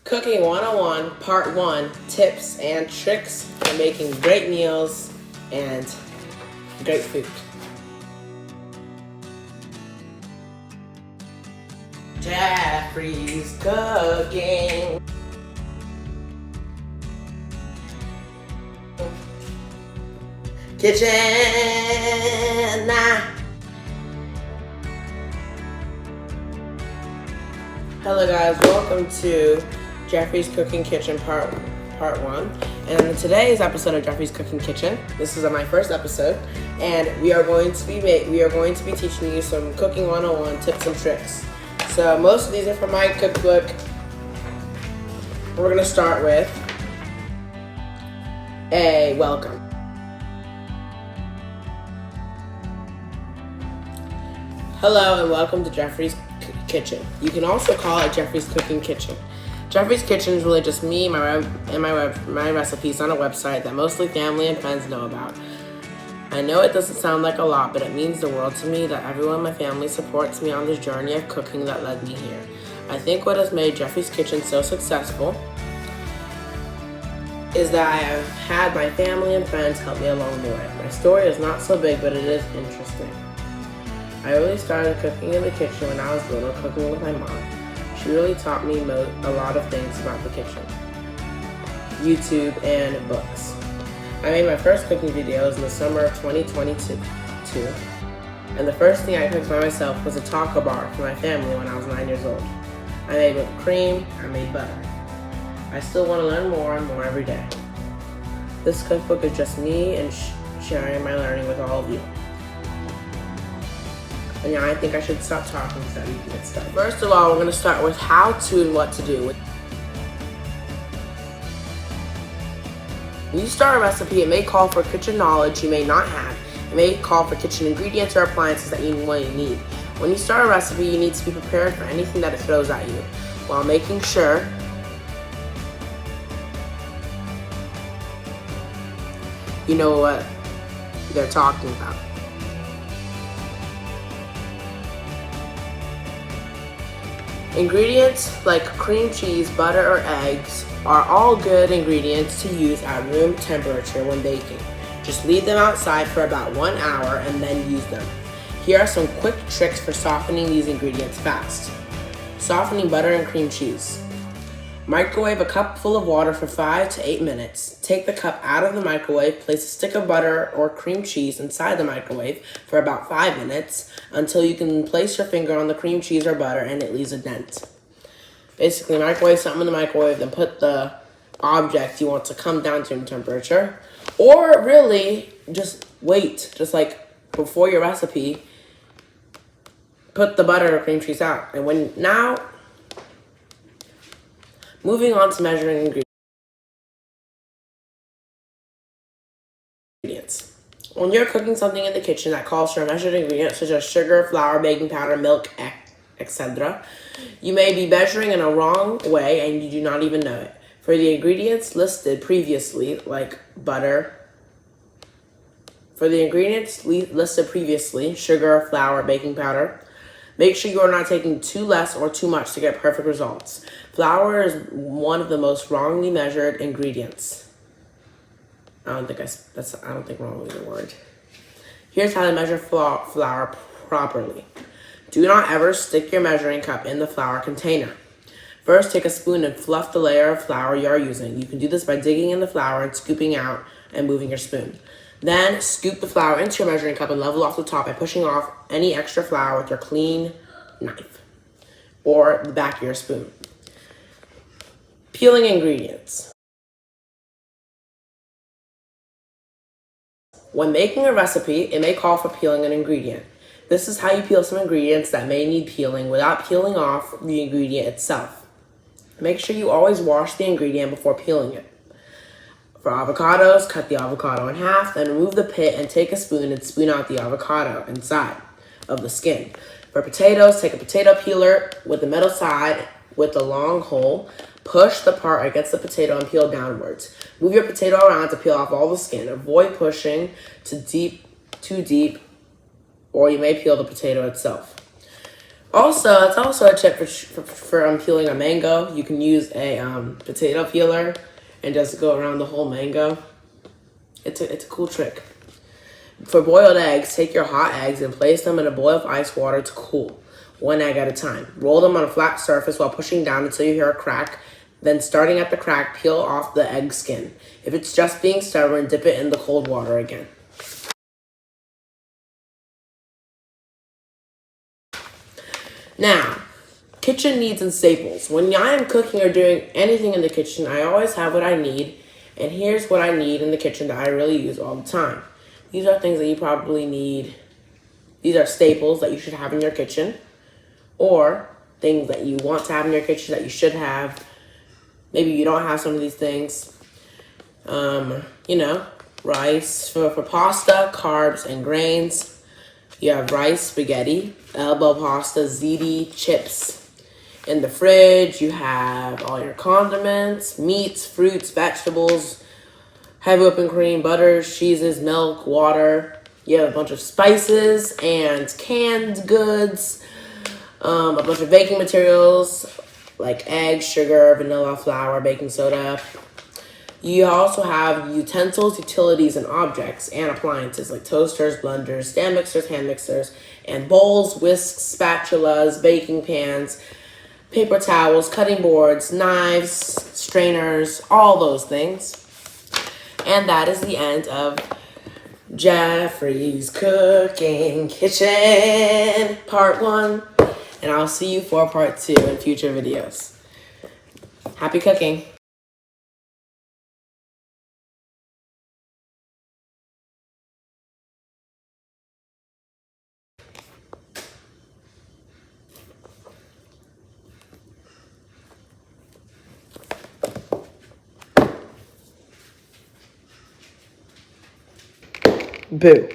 Cooking 101, Part 1, Tips and Tricks for Making Great Meals and Great Food. Jeffrey's Cooking. Kitchen. Hello guys, welcome to Jeffrey's Cooking Kitchen Part 1. And today's episode of Jeffrey's Cooking Kitchen, this is my first episode, and we are going to be teaching you some cooking 101 tips and tricks. So most of these are from my cookbook. We're going to start with a welcome. Hello and welcome to Jeffrey's Kitchen. You can also call it Jeffrey's Cooking Kitchen. Jeffrey's Kitchen is really just me, my recipes on a website that mostly family and friends know about. I know it doesn't sound like a lot, but it means the world to me that everyone in my family supports me on this journey of cooking that led me here. I think what has made Jeffrey's Kitchen so successful is that I have had my family and friends help me along the way. My story is not so big, but it is interesting. I really started cooking in the kitchen when I was little, cooking with my mom. She really taught me a lot of things about the kitchen, YouTube, and books. I made my first cooking videos in the summer of 2022, and the first thing I cooked by myself was a taco bar for my family when I was 9 years old. I made whipped cream, I made butter. I still want to learn more and more every day. This cookbook is just me and sharing my learning with all of you. And now I think I should stop talking so that we can get started. First of all, we're going to start with how to and what to do. When you start a recipe, it may call for kitchen knowledge you may not have. It may call for kitchen ingredients or appliances that you need. When you start a recipe, you need to be prepared for anything that it throws at you, while making sure you know what they're talking about. Ingredients like cream cheese, butter, or eggs are all good ingredients to use at room temperature when baking. Just leave them outside for about 1 hour and then use them. Here are some quick tricks for softening these ingredients fast. Softening butter and cream cheese. Microwave a cup full of water for 5 to 8 minutes. Take the cup out of the microwave, place a stick of butter or cream cheese inside the microwave for about 5 minutes until you can place your finger on the cream cheese or butter and it leaves a dent. Basically, microwave something in the microwave, then put the object you want to come down to in temperature. Or really, just wait, just like before your recipe, put the butter or cream cheese out. And moving on to measuring ingredients. When you're cooking something in the kitchen that calls for measured ingredients such as sugar, flour, baking powder, milk, etc., you may be measuring in a wrong way and you do not even know it. For the ingredients listed previously, sugar, flour, baking powder, make sure you are not taking too less or too much to get perfect results. Flour is one of the most wrongly measured ingredients. I don't think wrong is a word. Here's how to measure flour properly. Do not ever stick your measuring cup in the flour container. First, take a spoon and fluff the layer of flour you are using. You can do this by digging in the flour and scooping out and moving your spoon. Then, scoop the flour into your measuring cup and level off the top by pushing off any extra flour with your clean knife or the back of your spoon. Peeling ingredients. When making a recipe, it may call for peeling an ingredient. This is how you peel some ingredients that may need peeling without peeling off the ingredient itself. Make sure you always wash the ingredient before peeling it. For avocados, cut the avocado in half, then remove the pit and take a spoon and spoon out the avocado inside of the skin. For potatoes, take a potato peeler with the metal side with the long hole. Push the part against the potato and peel downwards. Move your potato around to peel off all the skin. Avoid pushing too deep, or you may peel the potato itself. Also, it's also a tip for peeling a mango. You can use a potato peeler and just go around the whole mango. It's a cool trick. For boiled eggs, take your hot eggs and place them in a boil of ice water to cool, one egg at a time. Roll them on a flat surface while pushing down until you hear a crack. Then, starting at the crack, peel off the egg skin. If it's just being stubborn, dip it in the cold water again. Now, kitchen needs and staples. When I am cooking or doing anything in the kitchen, I always have what I need. And here's what I need in the kitchen that I really use all the time. These are things that you probably need. These are staples that you should have in your kitchen, or things that you want to have in your kitchen that you should have. Maybe you don't have some of these things. Rice for pasta, carbs, and grains. You have rice, spaghetti, elbow pasta, ziti, chips. In the fridge, you have all your condiments, meats, fruits, vegetables, heavy whipping cream, butters, cheeses, milk, water. You have a bunch of spices and canned goods, a bunch of baking materials like eggs, sugar, vanilla, flour, baking soda. You also have utensils, utilities, and objects and appliances like toasters, blenders, stand mixers, hand mixers, and bowls, whisks, spatulas, baking pans, paper towels, cutting boards, knives, strainers, all those things. And that is the end of Jeffrey's Cooking Kitchen Part 1. And I'll see you for Part 2 in future videos. Happy cooking! Boo.